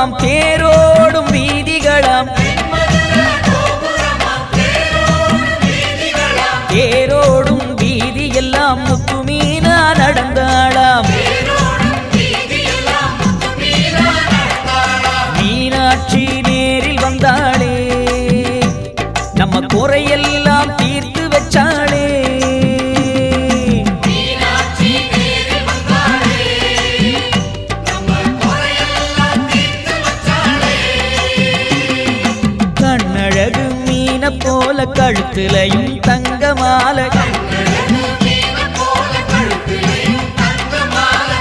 கோபுரமாம் தேரோடும் வீதிகளாம் தேரோடும் வீதி எல்லாம் முத்துமீனா நடந்தாளாம் மீனாட்சி நேரில் வந்தாளே நம்ம குறையெல்லாம் தீர்த்து வச்சாளே கண்ணழகு மீன போல கழுத்துலையும் தங்கமாலை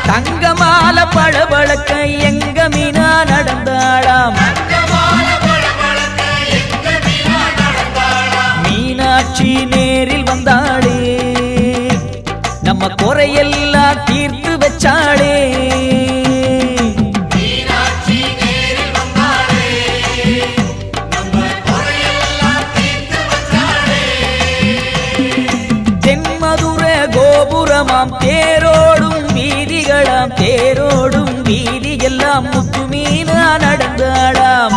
தங்கமாலை பளபளக்க எங்க மீனா நடந்தாளாம் மீனாட்சி நேரில் வந்தாளே நம்ம குறையெல்லாம் தீர்த்து வச்சாளே தென்மதுர கோபுரமாம் தேரோடும் வீதிகளாம் தேரோடும் வீதி எல்லாம் முத்துமீனா நடந்தாளாம்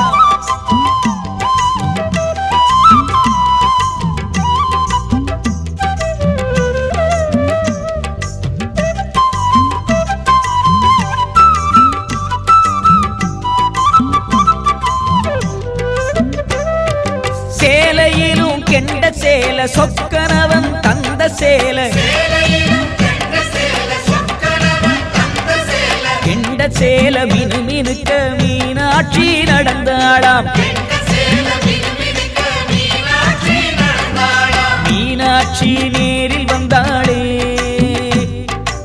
சேலையிலும் கெண்ட சேல சொக்கனவன் தந்த சேல கெண்ட சேல மினுமினுக்க மீனாட்சி நடந்தாளாம் மீனாட்சி நேரில் வந்தாளே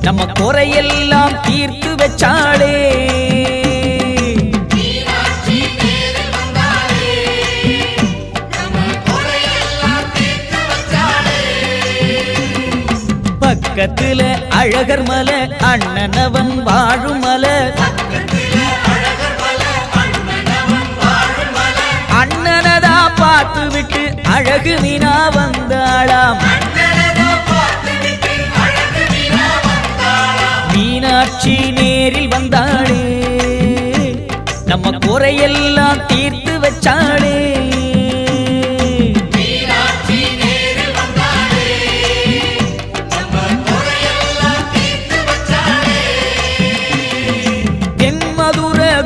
நம்ம குறையெல்லாம் தீர்த்து வச்சாளே பக்கத்துல அழகர் மலை அண்ணனவன் வாழும் மலை அண்ணனதா பார்த்து விட்டு அழகு மீனா வந்தாளாம் மீனாட்சி நேரில் வந்தாளே நம்ம குறையெல்லாம் தீர்த்து வச்சாளே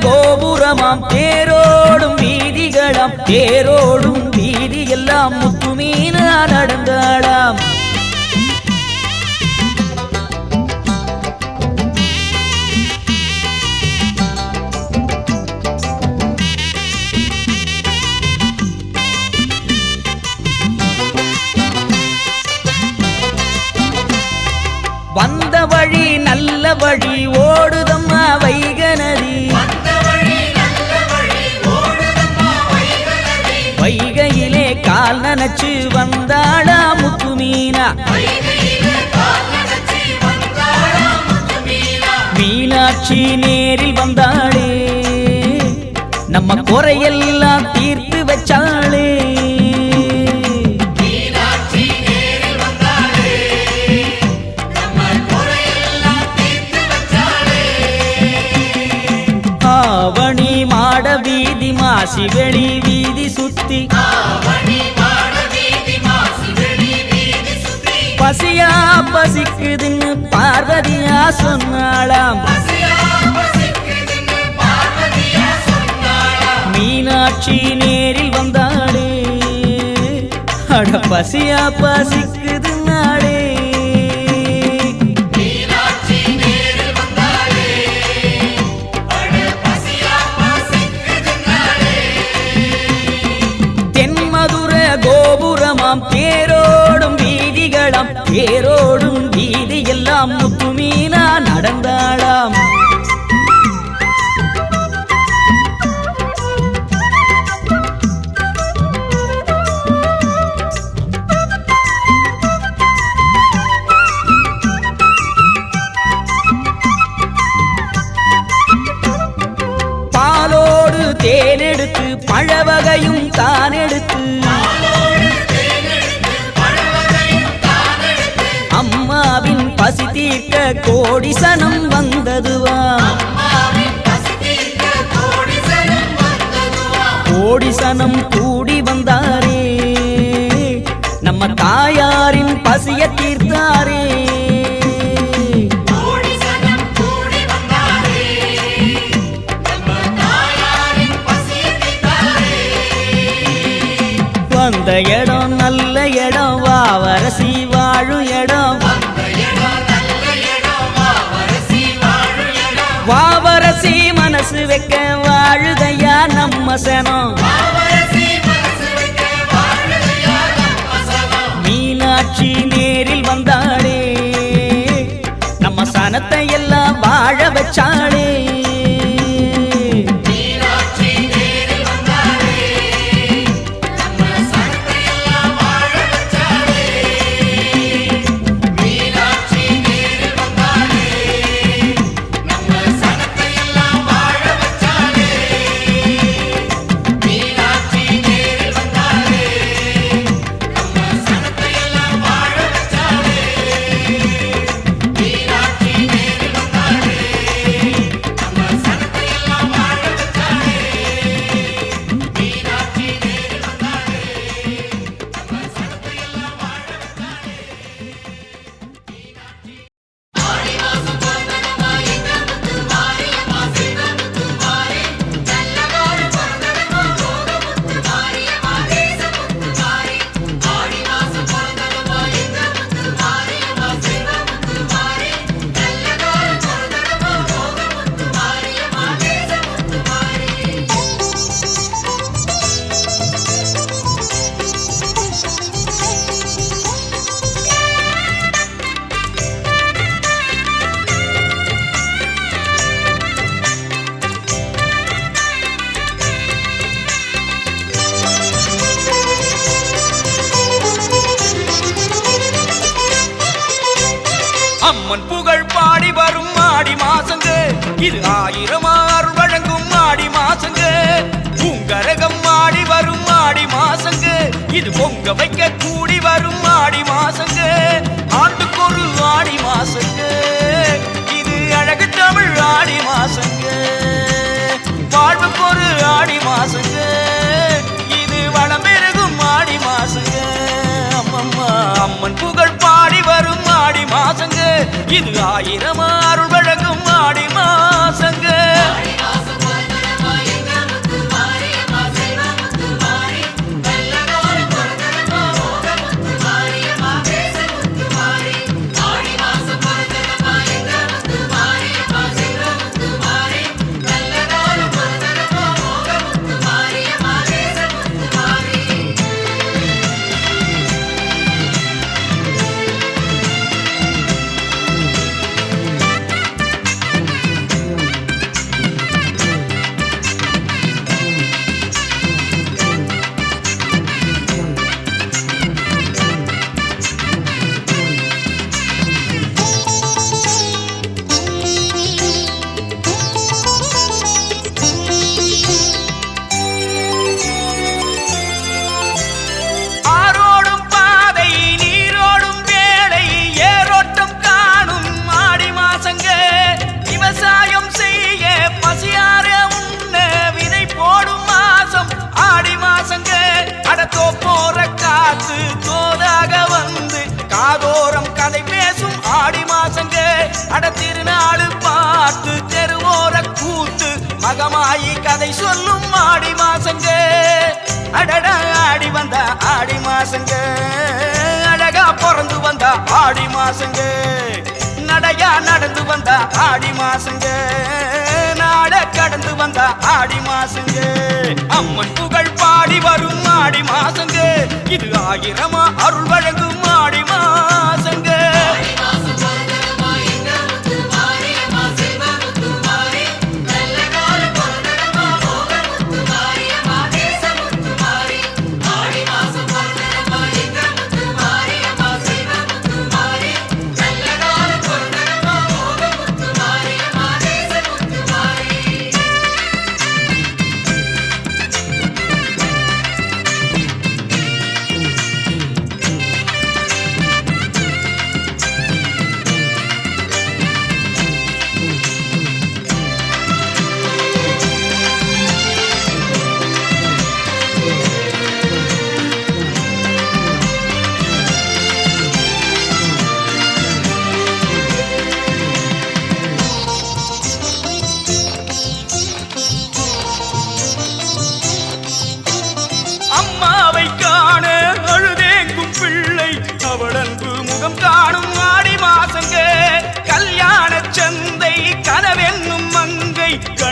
கோபுரமாம் தேரோடும் வீதிகளாம் தேரோடும் வீதி எல்லாம் முத்துமீனா நடந்தாளாம் வந்த வழி நல்ல வழி ஓடுதம்மா வைகநதி வைகையிலே கால் நனைச்சு வந்தாளா முத்துமீனா மீனாட்சி நேரில் வந்தாளே நம்ம குறையெல்லாம் தீர்த்து வச்சாளே ஆவணி மாட வீதி மாசி வெளி வீதி சுத்தி பசியா பசிக்குதுன்னு பார்வதியா சொன்னாளாம் மீனாட்சி நேரில் வந்தாளே அட பசியா பசிக்குதுன்னாளே கோபுரமாம் தேரோடும் வீதிகளாம் தேரோடும் வீதி எல்லாம் முத்துமீனா நடந்தாளாம் பாலோடு தேனெடுத்து பழவகையும் தான் எடுத்து அம்மாவின் பசி தீர்க்க கோடி சனம் வந்ததுவா கோடி சனம் கூடி வந்தாரே நம்ம தாயாரின் பசிய தீர்த்தாரே வந்த இடம் நல்ல இடம் வாவரசி வாழும் இடம் வாவரசி மனசு வைக்க வாழுதையா நம்ம சனம் மீனாட்சி நேரில் வந்தாளே நம்ம சனத்தை எல்லாம் வாழ வச்சாளே அம்மன் புகழ் பாடி வரும் ஆடி மாசங்க இது 1000 அருள் வழங்கும் ஆடி மாசங்க பூங்கரகம் ஆடி வரும் ஆடி மாசங்க இது பொங்க வைக்க கூடி வரும் ஆடி மாசங்க ஆண்டுக்கொரு ஆடி மாசங்க இது அழகு தமிழ் ஆடி மாசங்க வாழ்வுக்கொரு ஆடி மாசங்க இது வளம் பெருகும் ஆடி மாசங்க அம்மம்மா அம்மன் புகழ் பாடி வரும் ஆடி மாசங்க இது 1000 அருள் வழங்கும் ஆடி மாசங்க திருநாளு பாட்டு தெருவோர கூத்து மகமாயி கதை சொல்லும் ஆடி மாசங்க அடட ஆடி வந்த ஆடி மாசங்க அழகா பிறந்து வந்த ஆடி மாசங்க நடையா நடந்து வந்த ஆடி மாசங்க நாட கடந்து வந்த ஆடி மாசங்க அம்மன் புகழ் பாடி வரும் ஆடி மாசங்க இது 1000 அருள் வழங்கும் ஆடி மாசங்க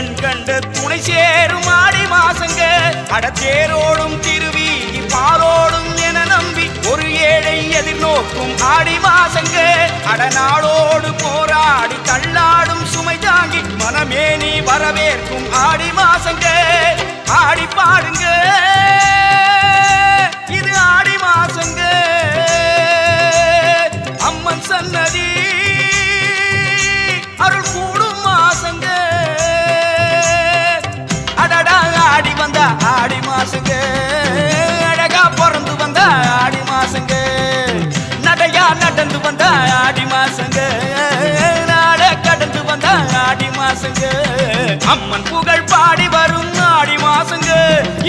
கண் கண்டு துணை சேரும் ஆடி மாசங்க அடத்தேரோடும் திருவீதி பாரோடும் என நம்பி ஒரு ஏழை எதிர்நோக்கும் ஆடி மாசங்க அடநாளோடு போராடி தள்ளாடும் சுமை தாங்கி மனமே நீ வரவேற்கும் ஆடி மாசங்க ஆடி பாடுங்க இது ஆடி மாசங்க அம்மன் சன்னதி அருள் கூடும் மாசங்க அடடா ஆடி வந்த ஆடி மாசங்க அழகா பிறந்து வந்த ஆடி மாசங்க நடையா நடந்து வந்த ஆடி மாசங்க நாட கடந்து வந்த ஆடி மாசங்க அம்மன் புகழ் பாடி வரும் ஆடி மாசங்க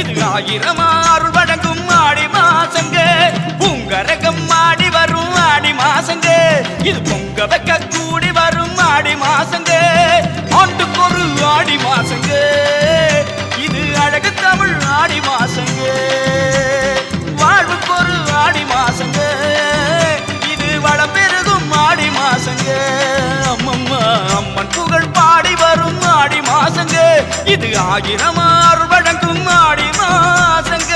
இது ஆயிரம் அருள் வழங்கும் ஆடி மாசங்க பூங்கரகம் ஆடி வரும் ஆடி மாசங்க இது பொங்க வைக்க கூடி வரும் ஆடி மாசங்க ஆண்டுக்கொரு ஆடி மாசங்க இது அழகு தமிழ் ஆடி மாசங்க வாழ்வுக்கொரு ஆடி மாசங்க இது வளம் பெருகும் ஆடி மாசங்க அம்மம்மா அம்மன் புகழ் பாடி வரும் ஆடி மாசங்க இது ஆயிரம் அருள் வழங்கும் ஆடி மாசங்க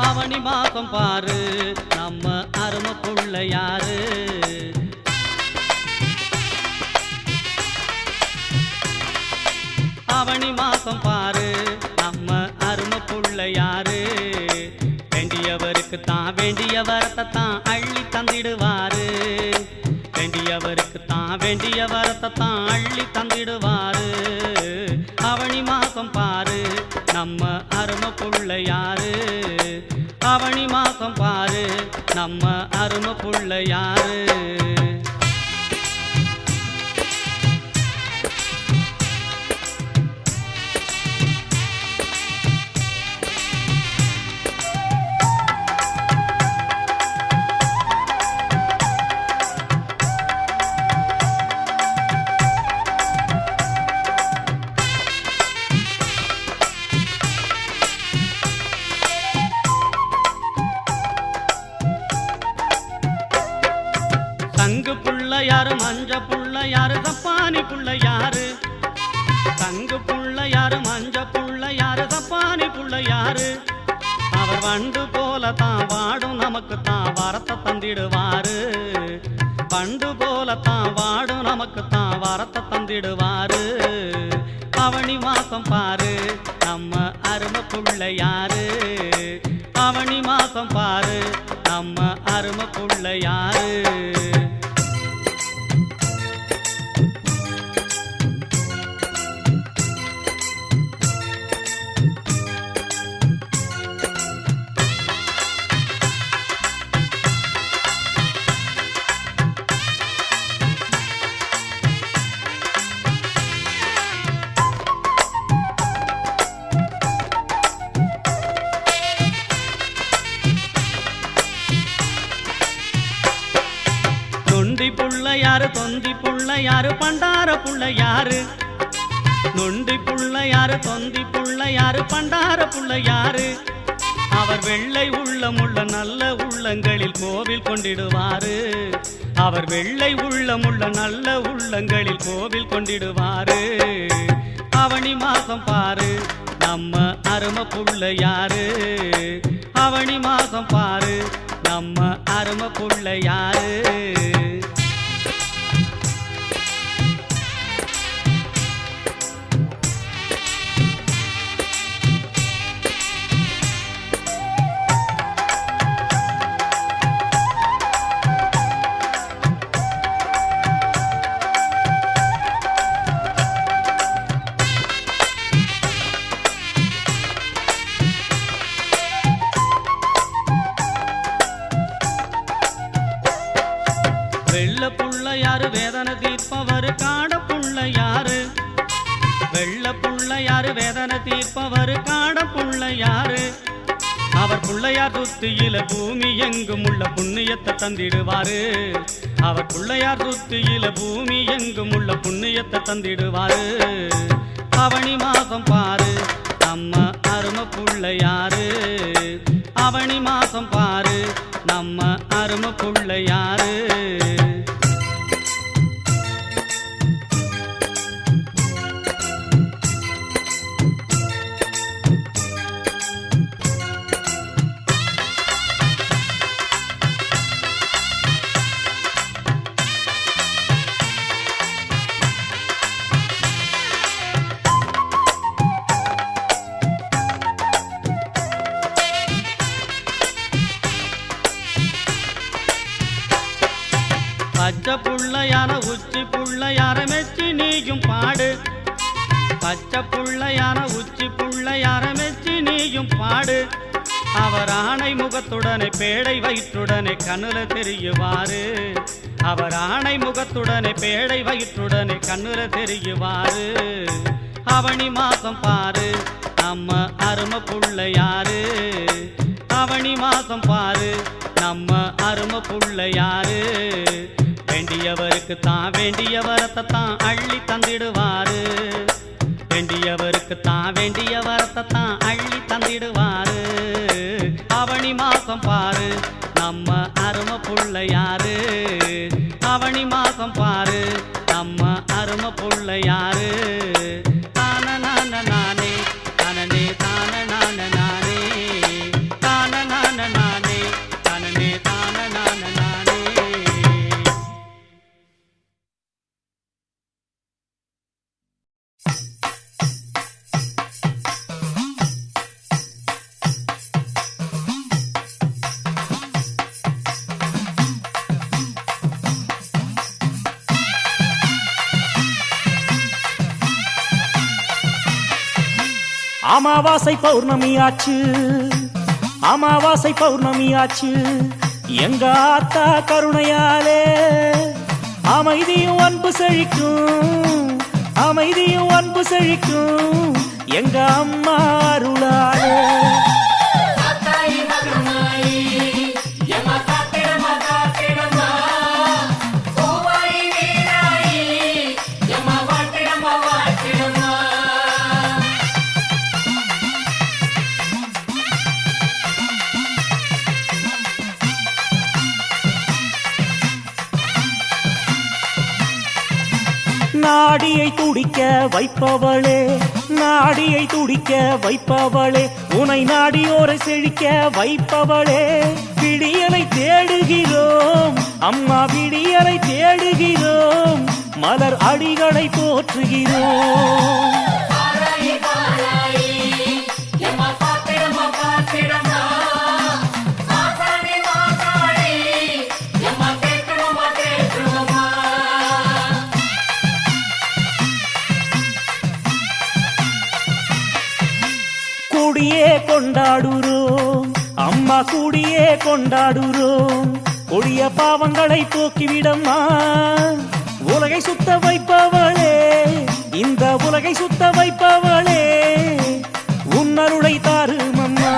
அவனி மாசம் பாரு நம்ம அருமை புள்ள யாரு அவனி மாசம் பாரு நம்ம அருமை புள்ள யாரு வேண்டியவருக்கு தான் வேண்டிய வரத்தை தான் அள்ளி தந்திடுவாரு வேண்டியவருக்கு தான் வேண்டிய வரத்தை தான் அள்ளி தந்திடுவாரு அவனி மாசம் பாரு நம்ம அருமை புள்ள யாரு அவனி மாசம் பாரு நம்ம அருமை புள்ள யாரு தங்கு புள்ள யாரு மஞ்ச புள்ள யாரு தப்பானி புள்ள யாரு தங்கு புள்ள யாரு மஞ்ச புள்ள யாரு தப்பானி புள்ள யாரு அவர் வண்டு போல தான் வாடும் நமக்கு தான் வரத்தை தந்திடுவாரு வண்டு போல தான் வாடும் நமக்கு தான் வரத்தை தந்திடுவாரு அவனி மாசம் பாரு நம்ம அருமை புள்ள யாரு அவனி மாசம் பாரு நம்ம அருமை புள்ள யாரு நொண்டி புள்ள யாரு தொந்தி புள்ள யாரு பண்டார புள்ள யாரு நொண்டி புள்ள யாரு தொந்தி புள்ள யாரு பண்டார புள்ள யாரு அவர் வெள்ளை உள்ளமுள்ள நல்ல உள்ளங்களில் கோவில் கொண்டிடுவாரு அவர் வெள்ளை உள்ளமுள்ள நல்ல உள்ளங்களில் கோவில் கொண்டிடுவாரு அவனி மாசம் பாரு நம்ம அருமை புள்ள யாரு அவனி மாசம் பாரு நம்ம அருமை புள்ள யாரு வைப்பவர் காட புள்ளையாரு அவர் புள்ளையார் சுத்தியில பூமி எங்கும் உள்ள புண்ணியத்தை தந்திடுவாரு அவர் புள்ளையார் சுத்தியில பூமி எங்கும் உள்ள புண்ணியத்தை தந்திடுவாரு அவனி மாசம் பாரு நம்ம அருமை புள்ளையாரு அவனி மாசம் பாரு நம்ம அருமை புள்ளையாரு பச்சை புள்ளையார உச்சி புள்ளையார மெச்சி நீயும் பாடு பச்சை புள்ளையார உச்சி புள்ளையார மெச்சி நீயும் பாடு அவர் ஆணை முகத்துடனே பேடை வயிற்றுடனே கண்ணுல தெரியுவாரு அவர் ஆணை முகத்துடனே பேடை வயிற்றுடனே கண்ணுல தெரியுவாரு அவனி மாசம் பாரு நம்ம அருமை புள்ளையாரு அவனி மாசம் பாரு நம்ம அருமை புள்ளையாரு வேண்டியவருக்கு தான் வேண்டிய வரத்தை தான் அள்ளி தந்திடுவாரு வேண்டியவருக்கு தான் வேண்டிய வரத்தை தான் அள்ளி தந்திடுவாரு அவனி மாசம் பாரு நம்ம அருமை புள்ளையாரு அவனி மாசம் பாரு நம்ம அருமை புள்ளையாரு தான நான நானே தனனே தான நான நானே தான நான நானே தனனே தான நான நானே அமாவாசை பௌர்ணமியாச்சு அமாவாசை பௌர்ணமியாச்சு எங்க ஆத்தா கருணையாலே அமைதியும் அன்பு செழிக்கும் அமைதியும் அன்பு செழிக்கும் எங்க அம்மா அருளாலே நாடியை துடிக்க வைப்பவளே நாடியை துடிக்க வைப்பவளே உனை நாடியோரை செழிக்க வைப்பவளே விடியலை தேடுகிறோம் அம்மா விடியலை தேடுகிறோம் மலர் அடிகளை போற்றுகிறோம் கூடியே கொண்டாடுறோம் அம்மா கூடியே கொண்டாடுறோம் கொடிய பாவங்களை போக்கிவிடம்மா உலகை சுத்த வைப்பவளே இந்த உலகை சுத்த வைப்பவளே உன்னருளை தாரும் அம்மா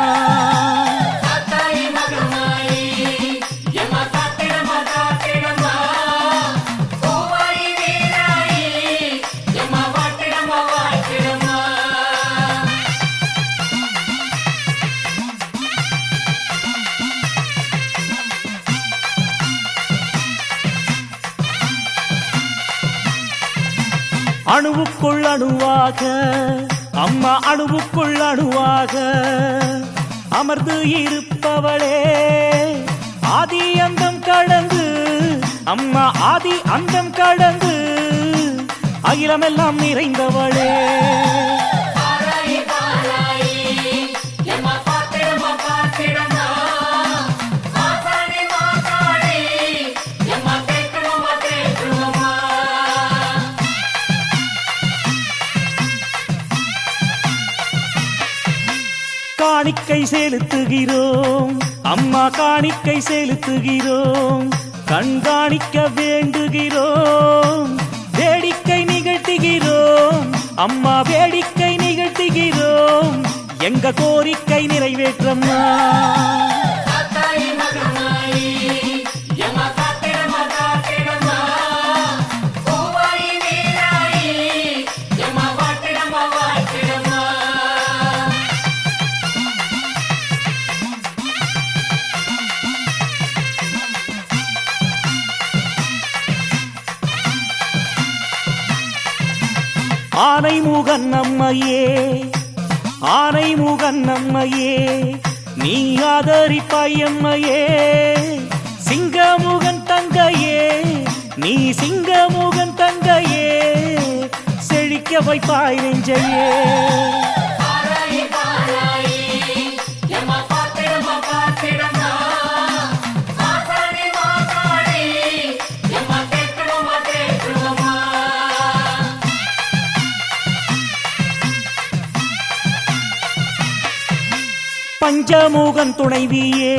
அணுவுக்குள் அணுவாக அம்மா அணுவுக்குள் அணுவாக அமர்ந்து இருப்பவளே ஆதி அந்தம் கடந்து அம்மா ஆதி அந்தம் கடந்து அகிலமெல்லாம் நிறைந்தவளே காணிக்கை செலுத்துகிறோம் அம்மா காணிக்கை செலுத்துகிறோம் கண்காணிக்க வேண்டுகிறோம் வேடிக்கை நிகழ்த்துகிறோம் அம்மா வேடிக்கை நிகழ்த்து செலுத்துகிறோம் எங்க கோரிக்கை நிறைவேற்றம்மா. ஆனைமுகன் அம்மையே, ஆனைமுகன் அம்மையே, நீ ஆதரிப்பாய் அம்மையே. சிங்கமுகன் தங்கையே, நீ சிங்கமுகன் தங்கையே, செழிக்க வைப்பாய் நெஞ்சையே. பஞ்சமுகன் துணைவியே,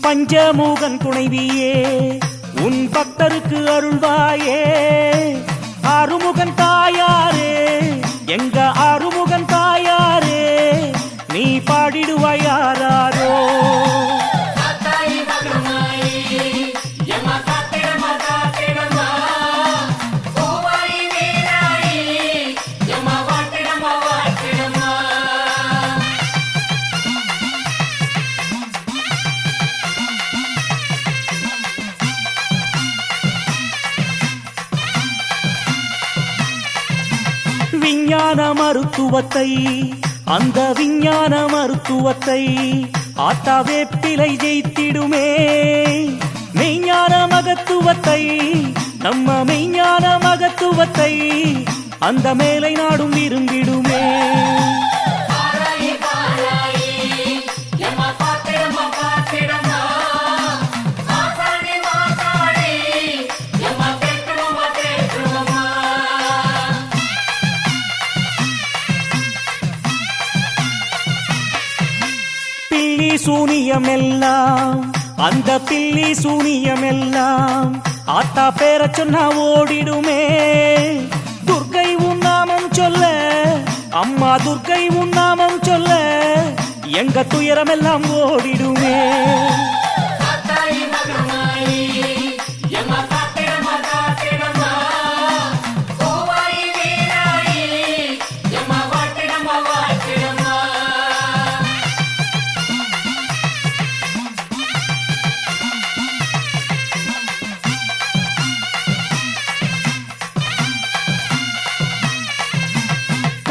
பஞ்சமுகன் துணைவியே, உன் பக்தருக்கு அருள்வாயே. ஆறுமுகன் தாயாரே, எங்க ஆறுமுகன் தாயாரே, நீ பாடிடுவாய் யாராரோ. விஞ்ஞான மருத்துவத்தை, அந்த விஞ்ஞான மருத்துவத்தை ஆத்தா வேப்பிலை ஜெயித்திடுமே. மெய்ஞான மகத்துவத்தை, நம்ம மெய்ஞான மகத்துவத்தை அந்த மேலை நாடும் விரும்பிடுமே. சூனியமெல்லாம், அந்த பில்லி சூனியமெல்லாம் ஆத்தா பேர சொன்னா ஓடிடுமே. துர்க்கை உன் நாமம் சொல்ல, அம்மா துர்க்கை உன் நாமம் சொல்ல, எங்க துயரமெல்லாம் ஓடிடுமே.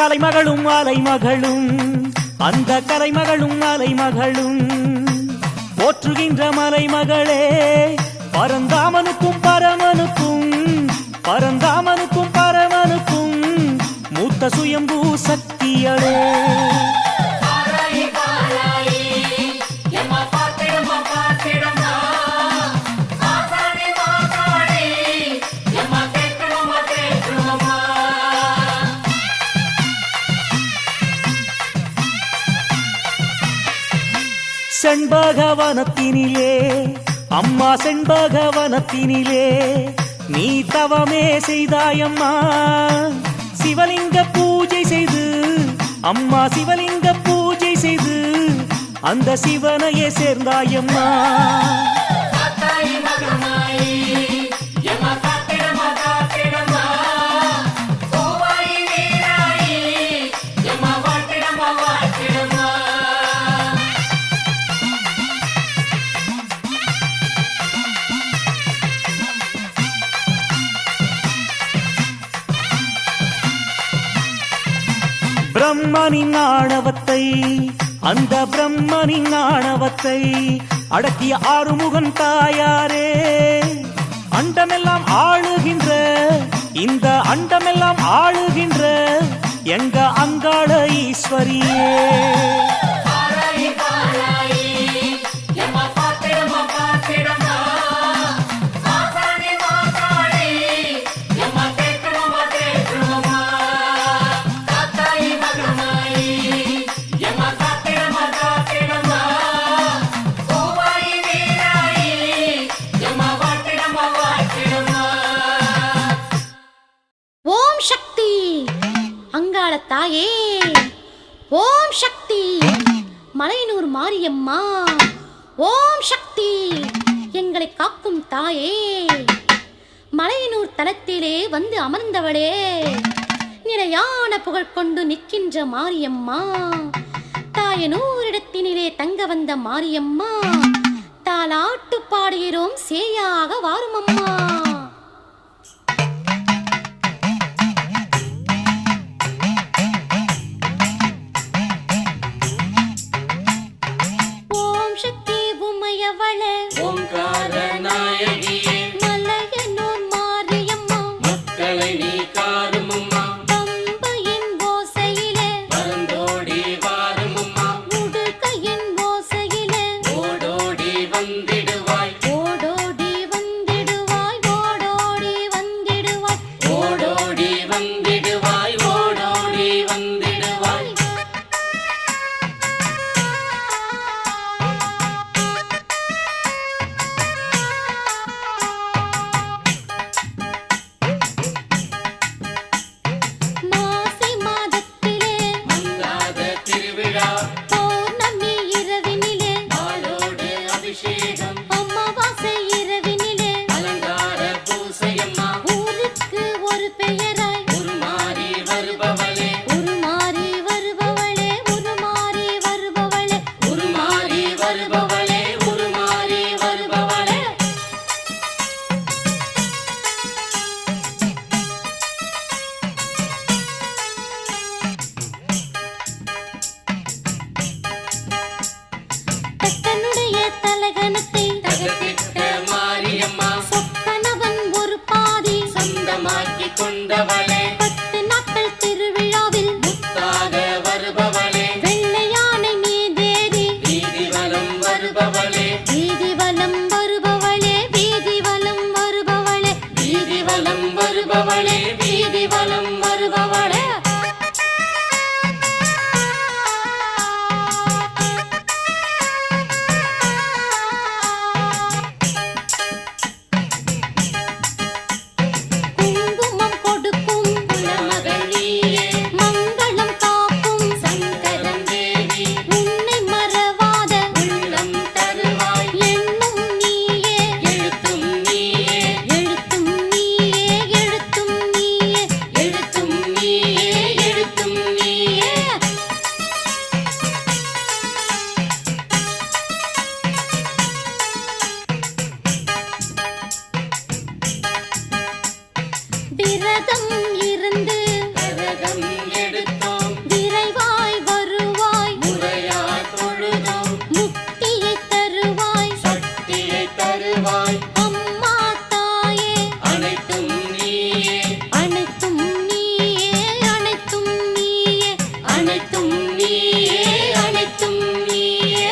கலைமகளும் அலைமகளும், அந்த கலைமகளும் அலைமகளும் போற்றுகின்ற மலைமகளே. பரந்தாமனுக்கும் பரமனுக்கும், பரந்தாமனுக்கும் பரமனுக்கும் மூத்த சுயம்பூ சக்தியளே. செண்பகவனத்தினிலே, அம்மா செண்பகவனத்தினிலே நீ தவமே செய்தாயம்மா. சிவலிங்க பூஜை செய்து, அம்மா சிவலிங்க பூஜை செய்து அந்த சிவனையே சேர்ந்தாயம்மா. பிரம்மனின் ஆணவத்தை, அந்த பிரம்மனின் ஆணவத்தை அடக்கிய ஆறுமுகன் தாயாரே. அண்டமெல்லாம் ஆளுகின்ற, இந்த அண்டமெல்லாம் ஆளுகின்ற எங்க அங்காள ஈஸ்வரியே. தாயே ஓம் சக்தி மலையனூர் மாரியம்மா, ஓம் சக்தி எங்களை காக்கும் தாயே, மலையனூர் தலத்திலே வந்து அமர்ந்தவளே, நிலையான புகழ் கொண்டு நிற்கின்ற மாரியம்மா, தாயனூரிடத்தினிலே தங்க வந்த மாரியம்மா, தாலாட்டு பாடுகிறோம் சேயாக வாருமம்மா. ஓம் சக்தி உமையவளே, ஓங்கார நாயகியே, மலையனூர் மாரியம்மா, மக்களை நீ காருமம்மா, பம்பையின் ஓசையிலே பரந்தோடி வாருமம்மா, உடுக்கையின் ஓசையிலே ஓடோடி வந்திடுவாய், ஓடோடி வந்திடுவாய், ஓடோடி வந்திடுவாய், ஓடோடி வந்திடுவாய், ஓடோடி வந்திடுவாய். மாசி மாதத்திலே மங்காத திருவிழா, பௌர்ணமி இரவினிலே, பாலோடு அபிஷேகம், அமாவாசை இரவினிலே, அலங்கார பூசையம்மா, ஊருக்கு ஒரு பெயராய் உருமாறி வருபவளே, உருமாறி வருபவளே, உருமாறி வருபவளே, உருமாறி வருபவளே, உருமாறி வருபவளே. தக்கனுடைய தலகணத்தை தகதிட்ட மாரியம்மா, சொக்கனவன் ஒரு பாதி சொந்தமாக்கி கொண்டவளே, 10 நாட்கள் திருவிழாவில் முத்தாக வருபவளே, வெள்ளையானை நீதேறி வீதி வலம் வருபவளே, வீதி வலம் வருபவளே, வீதி வலம் வருபவளே, வீதி வலம் வருபவளே, வீதி வலம் வருபவளே. குங்குமம் கொடுக்கும் குலமகள் நீயே, மங்களம் காக்கும் சங்கரம் தேவி, உன்னை மறவாத உள்ளம் தருவாய், எண்ணும் நீயே, எழுத்தும் நீயே, எழுத்தும் நீயே, எழுத்தும் நீயே, எழுத்தும் நீயே, எழுத்தும் நீயே. விரதம் இருந்து கரகம் எடுத்தோம், விரைவாய் வருவாய், முறையாய் தொழுதோம், முக்தியை தருவாய், சக்தியை தருவாய், அம்மா தாயே, அனைத்தும் நீயே, அனைத்தும் நீயே, அனைத்தும் நீயே, அனைத்தும் நீயே, அனைத்தும் நீயே.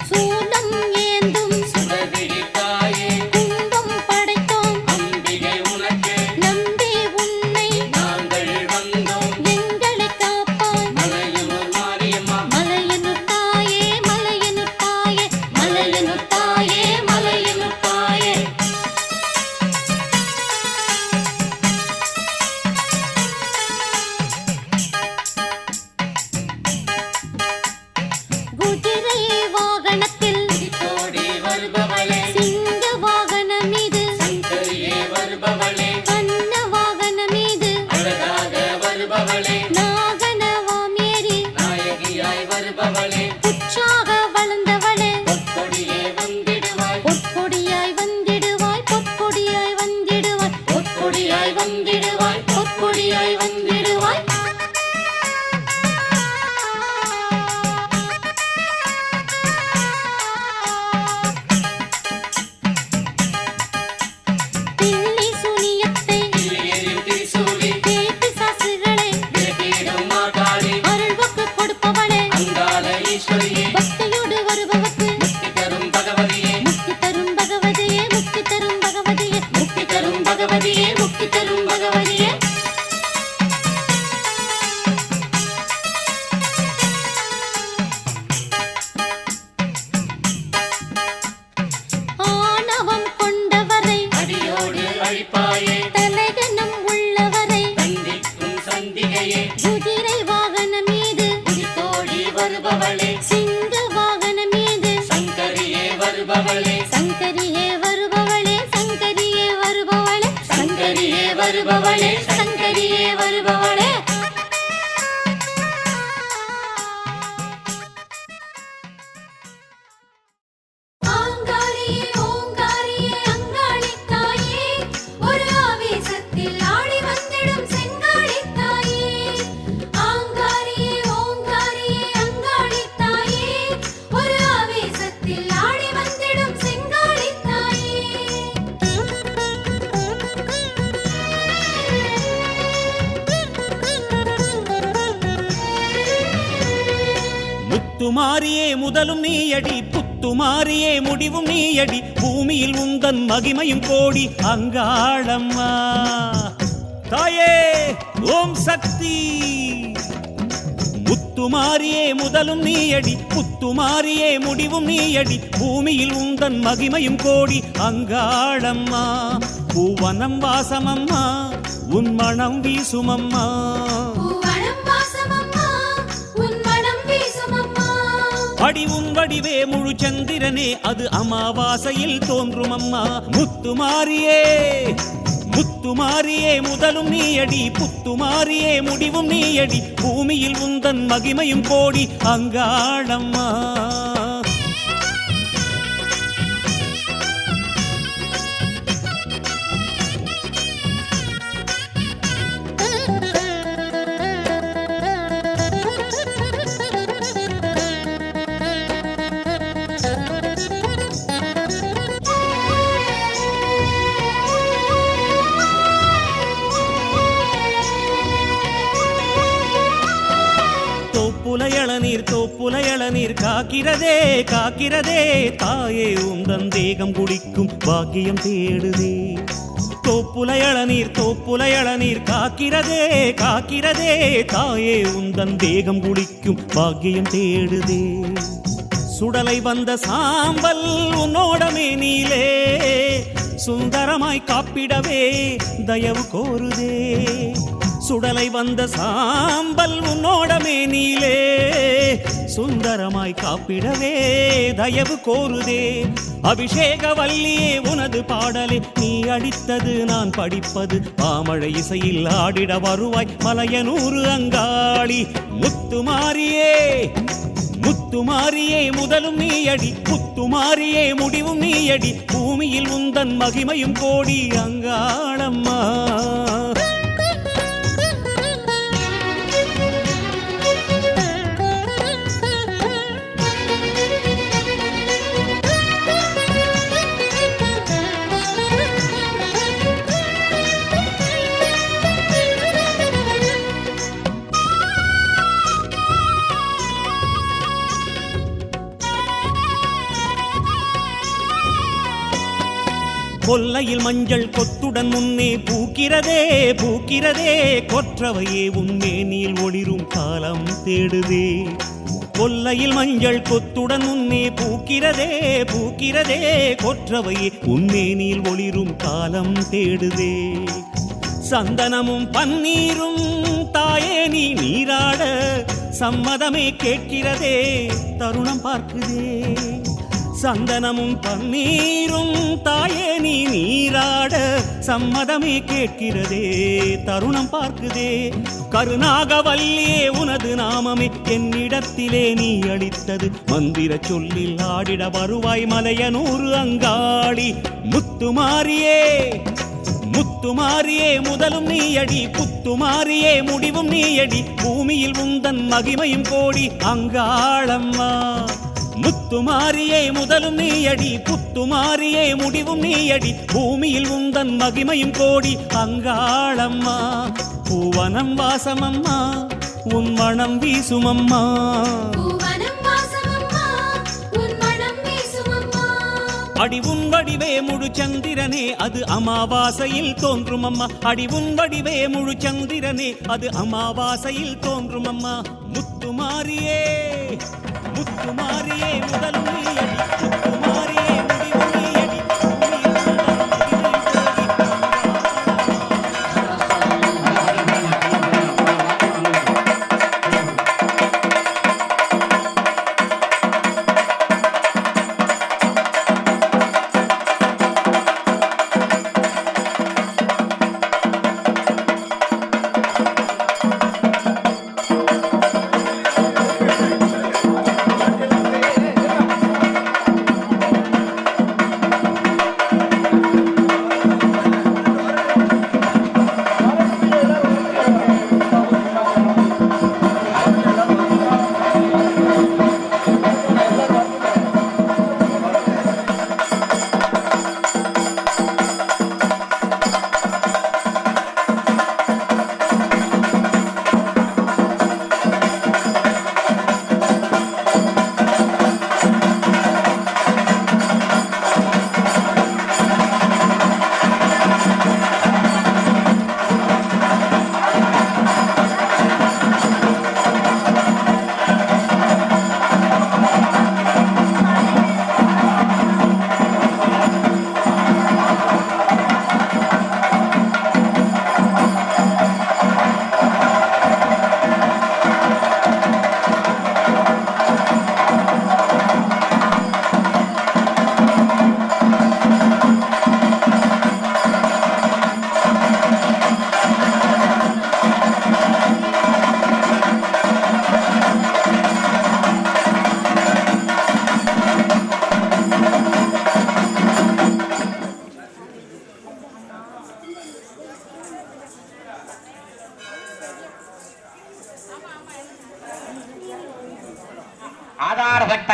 சூலம் ஏந்தும் சுடர்விழி தாயே, கும்பம் படைத்தோம், அம்பிகை உனக்கு நம்பி உன்னை நாங்கள் வந்தோம், எங்களை காப்பாய், மலையனூர் மாரியம்மா, மலையனூர் தாயே, மலையனூர் தாயே, மலையனூர் தாயே, மலையனூர் தாயே. குதிரை வாகனத்தில் தோடி வருபவளே, சிங்க வாகனம் மீது சங்கரியே வருபவளே, கண்ண வாகனம் மீது அழகாக வருபவளே, நாகனவாமேரி நாயகியாய் வருபவளே, உற்சாக வளர்ந்தவளே, பொற்கொடியே வந்திடுவாய், சங்கரியே வருபவளே சங்கரியே வருபவளே சங்கரியே வருபவளே சங்கரியே வருபவளே ஆங்காரியே ஓங்காரியே அங்காளித் தாயே ஒரு ஆவேசத்தில் ஆடி வந்திடும் செங்காளித் தாயே ஆங்காரியே ஓங்காரியே அங்காளித் தாயே ஒரு ஆவேசத்தில் ஆடி வந்திடும் செங்காளித் தாயே முத்துமாரியே முதலும் நீயடி புத்துமாரியே முடிவும் நீயடி பூமியில் உந்தன் மகிமையும் கோடி அங்காளம்மா தாயே ஓம் சக்தி முத்துமாரியே முதலும் நீயடி புத்துமாரியே முடிவும் நீயடி பூமியில் உந்தன் மகிமையும் கோடி அங்காளம்மா பூவனம் வாசமம்மா உன் மனம் வீசுமம்மா பூவனம் வாசமம்மா உன் மனம் வீசுமம்மா அடி உன் வடிவே முழு சந்திரனே அது அமாவாசையில் தோன்றும் அம்மா முத்துமாரியே முத்துமாரியே முதலும் நீயடி புத்துமாரியே முடிவும் நீயடி பூமியில் உந்தன் மகிமையும் கோடி அங்காளம்மா தோப்புல இளநீர் காக்கிறதே காக்கிறதே தாயே உந்தன் தேகம் குடிக்கும் பாக்கியம் தேடுதே தோப்புல இளநீர் காக்கிறதே காக்கிறதே தாயே உந்தன் தேகம் குடிக்கும் பாக்கியம் தேடுதே சுடலை வந்த சாம்பல் உன்னோடமே நீலே சுந்தரமாய் காப்பிடவே தயவு கோருதே சுடலை வந்த சாம்பல் உன்னோடமே நீலே சுந்தரமாய் காப்பிடவே தயவு கோருதே அபிஷேக வல்லியே உனது பாடலே நீ அடித்தது நான் படிப்பது பாமழை இசையில் ஆடிட வருவாய் மலையனூறு அங்காளி முத்துமாரியே முத்துமாரியே முதலும் நீயடி புத்துமாரியே முடிவும் நீயடி பூமியில் உந்தன் மகிமையும் கோடி அங்காளம்மா கொல்லையில் மஞ்சள் கொத்துடன் முன்னே பூக்கிறதே பூக்கிறதே கொற்றவையே உன்மேனியில் ஒளிரும் காலம் தேடுதே கொல்லையில் மஞ்சள் கொத்துடன் முன்னே பூக்கிறதே பூக்கிறதே கொற்றவையே உன்மேனியில் ஒளிரும் காலம் தேடுதே சந்தனமும் பன்னீரும் தாயே நீ நீராட சம்மதமே கேட்கிறதே தருணம் பார்க்குதே சந்தனமும் பன்னீரும் தாயே நீ நீராட சம்மதமே கேட்கிறதே தருணம் பார்க்குதே கருணாகவல்லியே உனது நாமமே என்னிடத்திலே நீ அளித்தது மந்திர சொல்லில் ஆடிட வருவாய் மலையனூறு அங்காளி முத்துமாரியே முத்துமாரியே முதலும் நீயடி புத்துமாரியே முடிவும் நீயடி பூமியில் உந்தன் மகிமையும் கோடி அங்காளம்மா முத்துமாரியே முதலும் நீயடி புத்துமாரியே முடிவும் நீயடி பூமியில் உந்தன் மகிமையும் கோடி அங்காளம்மா பூவனம் வாசமம்மா உன் மனம் வீசுமம்மா பூவனம் வாசமம்மா உன் மனம் வீசுமம்மா அடி உன் வடிவே முழு சந்திரனே அது அமாவாசையில் தோன்றும் அம்மா அடி உன் வடிவே முழு சந்திரனே அது அமாவாசையில் தோன்றும் அம்மா முத்துமாரியே முத்துமாரியே முதலும் நீயடி முத்துமாரியே முடிவும் நீயடி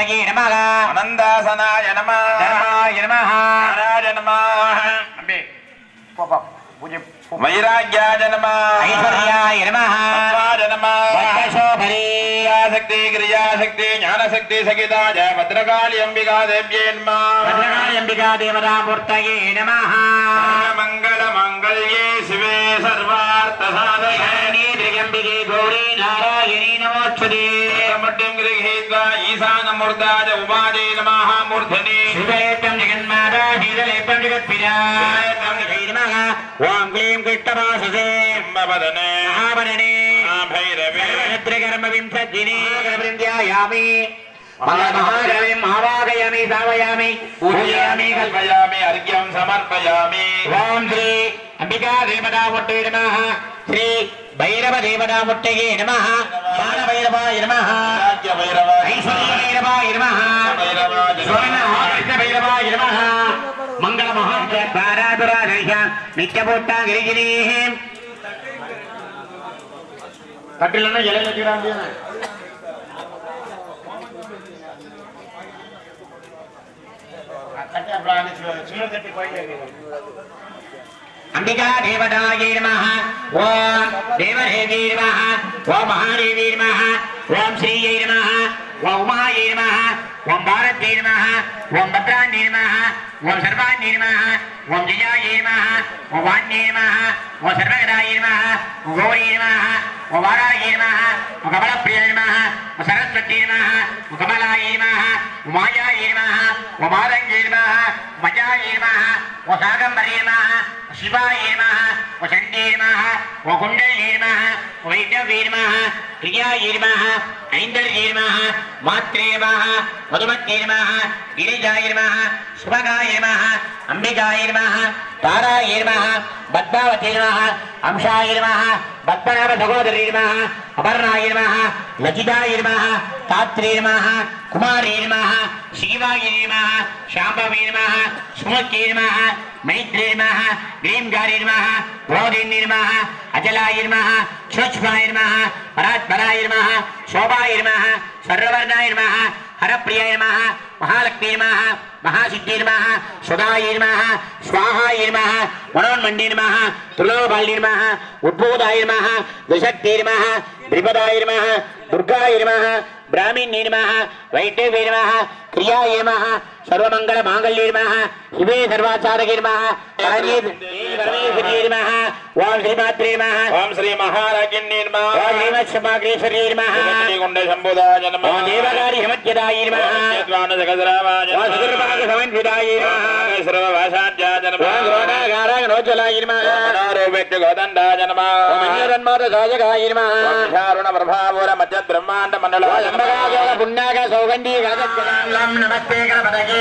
மூர்த்தயே நமக அனந்தாசனாய நமः தர்மாய நமக நாராய நமः அம்பே போப்பா பூஜை வைராக்யாய நமः ஐஸ்வர்யாய நமக பத்மாய நமः வட்டசோபரி சக்தி கிரியாசக்தி ஞானசக்தி சகிதாய பத்ரகாளி அம்பிகா தேவ்யே நமः பத்ரகாளி அம்பிகா தேவதா மூர்த்தயே நமக மங்கள மங்கல்யே சிவே சர்வார்த்த சாதகே திரியம்பிகே கௌரி நாராயணி நமோச்சுதே மட்டும் கிரகீத்வா ஈசானமூர்த்தாய உமாதே நமः மூர்த்தனே சிவேத்தம் ஜெகன்மாதா ஹீதலேத்தம் ஜெகத்பிதா நமக ஓம் க்ளீம் கிருஷ்ணவாசுதே பவதனே மகாபரணே பைரவே கர்ம விம்சத்தினே கர்மந்தியாயாமி மகாகவிம் ஆவாகயாமி சாவயாமி பூஜயாமி கல்பயாமி அர்க்யம் சமர்ப்பயாமி ஓம் ஸ்ரீ அம்பிகா தேவதா முட்டே நமः ஸ்ரீ பைரவ தேவதா முட்டையே நமः ஞான பைரவாய நமः ராஜ்ய பைரவ ஐஸ்வர்ய பைரவாய நமः ஸ்வர்ண ஆகிருஷ்ண பைரவாய நமः மங்கள மகாத்ர பாராதுராதரிஷ நித்யபூட்டா கிரிகிரி கட்டிலன்னா இலையில வச்சுக்கிறாங்க அம்பிகா தேவதாயை நமः ஓம் தேவதேவி நமः ஓம் மகாதேவி நமः ஓம் ஸ்ரீயை நமः ஓம் உமாயை நமः ஓம் பாரத்யை நமः ஓம் பத்ராண்யை நமः ஓம் சர்வாண்யை நமः ஓம் ஜெயாயை நமः ஓம் வாண்யை நமः ஓம் சர்வகதாயை நமः ஓம் கௌரி நமः ஓம் வாராயை நமः ஓம் கமலப்பிரியை நமः ஓம் சரஸ்வதி நமः ஓம் கமலாயை நமः ஓம் மாயாயை நமः ஓம் மாதங்கை நமः ஓம் மஜாயை நமः ஓம் சாகம்பரி நமः शिवाय नमः ओ चण्डे नमः ओ कुण्डल्ये नमः ओ वैष्णवे नमः प्रियाय नमः ऐन्द्रये नमः मात्रे नमः मधुमत्ये नमः गिरिजाय नमः शुभगाय नमः अम्बिकाय नमः ताराय नमः पद्मावती नमः अंशाय नमः पद्मनाभ सहोदरी नमः अपर्णाय नमः लजिताय नमः तात्रे नमः कुमारी नमः शिवाय नमः शाम्भवे नमः सुमत्ये नमः मैत्रे नमः ग्रींगारी नमः क्रोधिनी नमः अचलाय नमः सूक्ष्माय नमः परात्पराय नमः शोभाय नमः सर्ववर्णाय नमः हरप्रियाय नमः महालक्ष्मी नमः महासिद्धि नमः सुधाय नमः स्वाहाय नमः मनोन्मण्डे नमः त्रिलोभाय नमः उद्भूताय नमः द्विशक्ति नमः द्विपदाय नमः दुर्गाय नमः ब्राह्मण्ये नमः वैष्णवे नमः क्रियाय नमः सर्वमंगल मांगल्ये नमः शिवे सर्वाचारके नमः परमेश्वरी नमः ओम श्रीमात्रे नमः ओम श्री महारागिन्ये नमः ओम श्रीमत्समाग्रेश्वरी नमः गुंड संबोधाय नमः ओम देवगारी हिमत्यदाय नमः यद्वान जगद्रावाय ओम नमः सुदुर्भाग समन्विताय नमः सर्वभाषाज्याय नमः ओम घोडागारागनोज्ज्वलाय नमः नारोपेत्य गोदण्डाय नमः ओम इंद्रन्माद साजगाय नमः शारुण प्रभावोर मध्य ब्रह्मांड मंडलाय नमः पुण्याग सौगंधी गजगदां नमस्ते गणपतये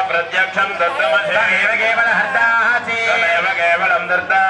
प्रत्यक्षं दत्तमसे केवल हर्तासि केवलं दत्ता